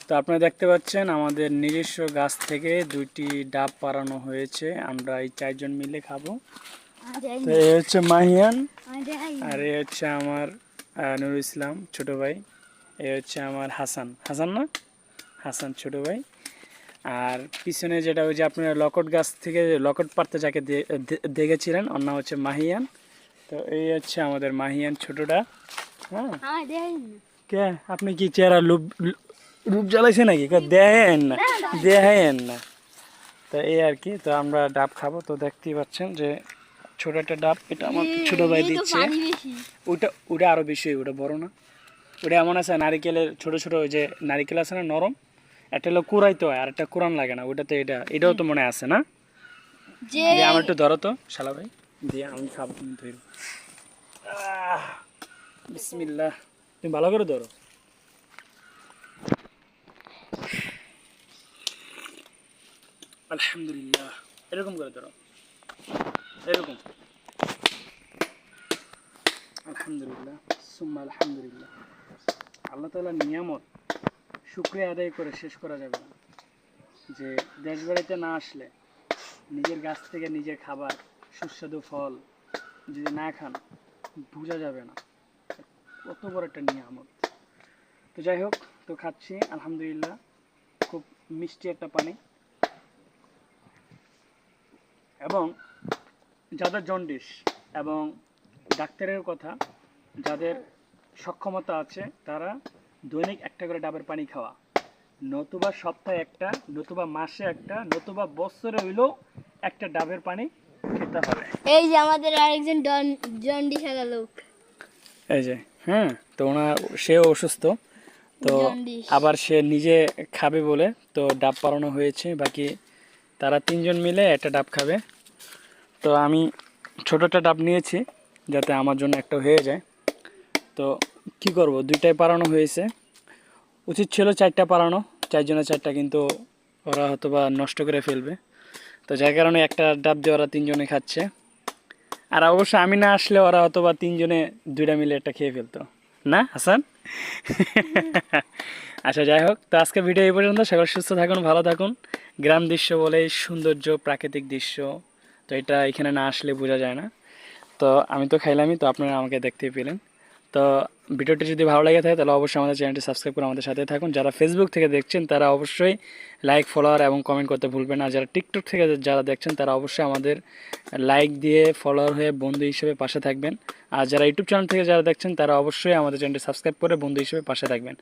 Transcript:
তো আপনারা দেখতে পাচ্ছেন আমাদের নিজস্ব গাছ থেকে 2টি ডাব পাড়ানো হয়েছে, আমরা এই 4 জন মিলে খাবো। তো এই হচ্ছে মাহিয়ান, আর এই হচ্ছে আমার নুরুল ইসলাম ছোট ভাই, এই হচ্ছে আমার হাসান, হাসান না হাসান ছোট ভাই। আর পিছনে যেটা ওই যে আপনারা লকট গাছ থেকে লকট পাড়তে যাকে দেখেছিলেন, ওর নাম হচ্ছে মাহিয়ান। তো এই হচ্ছে আমাদের মাহিয়ান ছোটটা। হ্যাঁ, কে আপনি কি চেহারা রূপ জ্বালাইছে নাকি? দেখেন না, দেখেন না। তো এই আর কি, তো আমরা ডাব খাবো। তো দেখতেই পাচ্ছেন যে ছোট একটা ডাব, এটা আমার ছোট ভাই দিচ্ছে। ওটা আরো বেশি, ওটা বড় না। ওটা এমন আছে নারিকেলের ছোট ছোট, ওই যে নারিকেল আছে না নরম, একটা হলো কুড়াইতে হয় আর একটা কুরান লাগে না, ওটাতে এটাও তো মনে আছে না? আমার একটু ধরো তো শালা ভাই, দিয়ে আমি খাবো, তুমি ধরো। বিসমিল্লাহ, তুমি ভালো করে ধরো। আলহামদুলিল্লাহ, এরকম করে ধরো, এরকম। আলহামদুলিল্লাহ, সুম্মা আলহামদুলিল্লাহ। আল্লাহ তাআলার নিয়ামত শুকরিয়া আদায় করে শেষ করা যাবে না। যে দেশ বাড়িতে না আসলে নিজের গাছ থেকে নিজের খাবার, সুস্বাদু ফল যদি না খান, বোঝা যাবে না কত বড় একটা নিয়ামত। তো যাই হোক, তো খাচ্ছি আলহামদুলিল্লাহ, খুব মিষ্টি একটা পানি। এবং যাদের জন্ডিস এবং ডাক্তারের কথা, যাদের সক্ষমতা আছে, তারা দৈনিক একটা করে ডাবের পানি খাওয়া, নতুবা সপ্তাহে একটা, নতুবা মাসে একটা, নতুবা বছরে হইলেও একটা ডাবের পানি খেতে হবে। এই যে আমাদের আরেকজন জন্ডিস আগা লোক, এই যে, হ্যাঁ, তো সে অসুস্থ, তো আবার সে নিজে খাবে বলে তো ডাব পাড়ানো হয়েছে, বাকি তারা 3 জন মিলে একটা ডাব খাবে। তো আমি ছোট একটা ডাব নিয়েছি যাতে আমার জন্য একটা হয়ে যায়। তো কি করব, 2টাই পাড়ানো হয়েছে, উচিত ছিল 4টা পাড়ানো, 4 জনের 4টা, কিন্তু ওরা হয়তো বা নষ্ট করে ফেলবে। তো যার কারণে একটা ডাব দিয়ে ওরা 3 জনে খাচ্ছে। আর অবশ্য আমি না আসলে ওরা হয়তো বা 3 জনে 2টা মিলে একটা খেয়ে ফেলতো না, হাসান? আচ্ছা, যাই হোক, তো আজকে ভিডিও এই পর্যন্ত। সকল সুস্থ থাকুন, ভালো থাকুন। গ্রাম দৃশ্য বলে সৌন্দর্য, প্রাকৃতিক দৃশ্য, তো এটা এখানে না আসলে বোঝা যায় না। তো আমি তো খাইলামই, তো আপনারা আমাকে দেখতেই পেলেন। তো ভিডিওটি যদি ভালো লাগে থাকে তাহলে অবশ্যই আমাদের চ্যানেলটি সাবস্ক্রাইব করে আমাদের সাথে থাকুন। যারা ফেসবুক থেকে দেখছেন তারা অবশ্যই লাইক, ফলোয়ার এবং কমেন্ট করতে ভুলবেন না। যারা টিকটক থেকে যারা দেখছেন তারা অবশ্যই আমাদের লাইক দিয়ে ফলোয়ার হয়ে বন্ধু হিসেবে পাশে থাকবেন। আর যারা ইউটিউব চ্যানেল থেকে যারা দেখছেন তারা অবশ্যই আমাদের চ্যানেলটি সাবস্ক্রাইব করে বন্ধু হিসেবে পাশে থাকবেন।